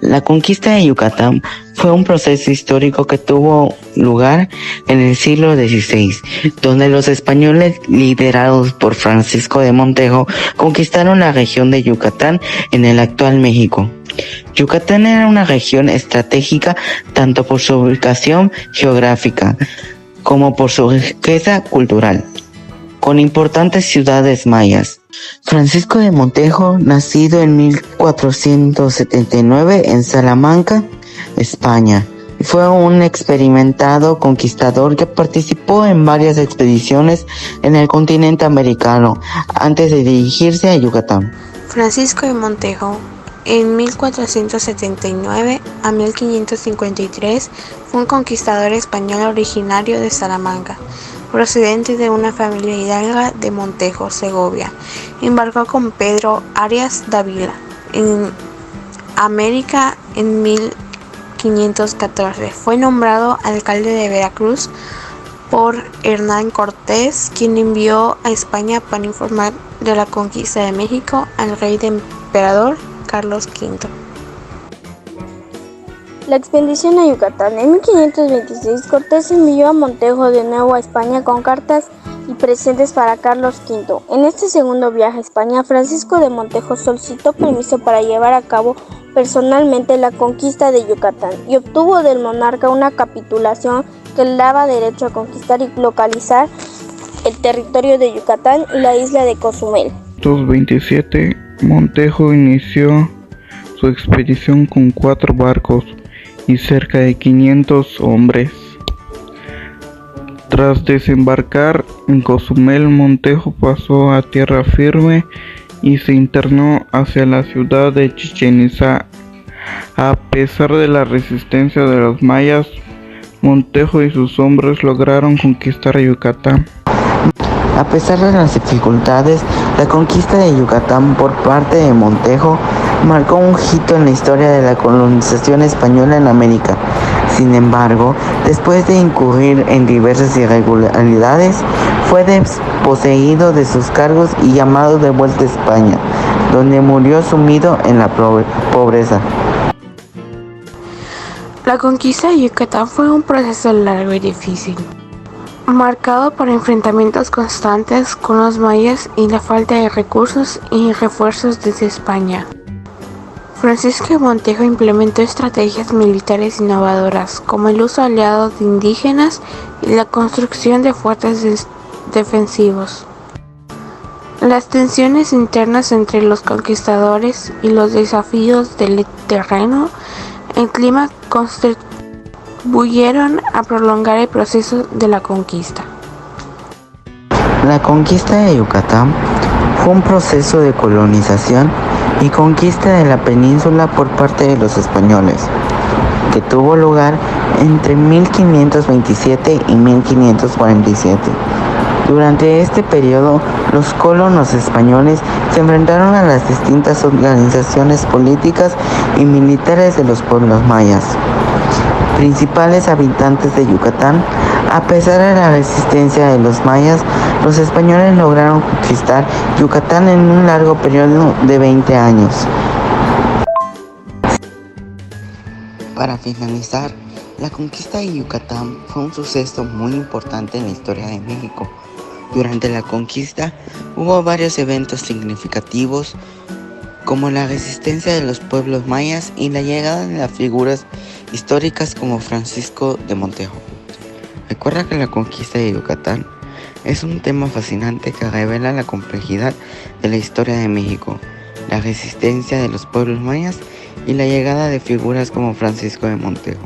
La conquista de Yucatán fue un proceso histórico que tuvo lugar en el siglo XVI, donde los españoles, liderados por Francisco de Montejo, conquistaron la región de Yucatán en el actual México. Yucatán era una región estratégica tanto por su ubicación geográfica como por su riqueza cultural, con importantes ciudades mayas. Francisco de Montejo, nacido en 1479 en Salamanca, España, fue un experimentado conquistador que participó en varias expediciones en el continente americano antes de dirigirse a Yucatán. Francisco de Montejo, en 1479 a 1553, fue un conquistador español originario de Salamanca, procedente de una familia hidalga de Montejo, Segovia. Embarcó con Pedro Arias Dávila en América en 1514. Fue nombrado alcalde de Veracruz por Hernán Cortés, quien envió a España para informar de la conquista de México al rey de emperador Carlos V. La expedición a Yucatán. En 1526, Cortés envió a Montejo de nuevo a España con cartas y presentes para Carlos V. En este segundo viaje a España, Francisco de Montejo solicitó permiso para llevar a cabo personalmente la conquista de Yucatán y obtuvo del monarca una capitulación que le daba derecho a conquistar y localizar el territorio de Yucatán y la isla de Cozumel. En 1527, Montejo inició su expedición con 4 barcos y cerca de 500 hombres. Tras desembarcar en Cozumel, Montejo pasó a tierra firme y se internó hacia la ciudad de Chichén Itzá. A pesar de la resistencia de los mayas, Montejo y sus hombres lograron conquistar Yucatán. A pesar de las dificultades, la conquista de Yucatán por parte de Montejo marcó un hito en la historia de la colonización española en América. Sin embargo, después de incurrir en diversas irregularidades, fue desposeído de sus cargos y llamado de vuelta a España, donde murió sumido en la pobreza. La conquista de Yucatán fue un proceso largo y difícil, marcado por enfrentamientos constantes con los mayas y la falta de recursos y refuerzos desde España. Francisco de Montejo implementó estrategias militares innovadoras, como el uso aliado de indígenas y la construcción de fuertes defensivos. Las tensiones internas entre los conquistadores y los desafíos del terreno, el clima contribuyeron a prolongar el proceso de la conquista. La conquista de Yucatán fue un proceso de colonización y conquista de la península por parte de los españoles, que tuvo lugar entre 1527 y 1547. Durante este periodo, los colonos españoles se enfrentaron a las distintas organizaciones políticas y militares de los pueblos mayas, principales habitantes de Yucatán. A pesar de la resistencia de los mayas, los españoles lograron conquistar Yucatán en un largo periodo de 20 años. Para finalizar, la conquista de Yucatán fue un suceso muy importante en la historia de México. Durante la conquista hubo varios eventos significativos, como la resistencia de los pueblos mayas y la llegada de las figuras históricas como Francisco de Montejo. Recuerda que la conquista de Yucatán es un tema fascinante que revela la complejidad de la historia de México, la resistencia de los pueblos mayas y la llegada de figuras como Francisco de Montejo.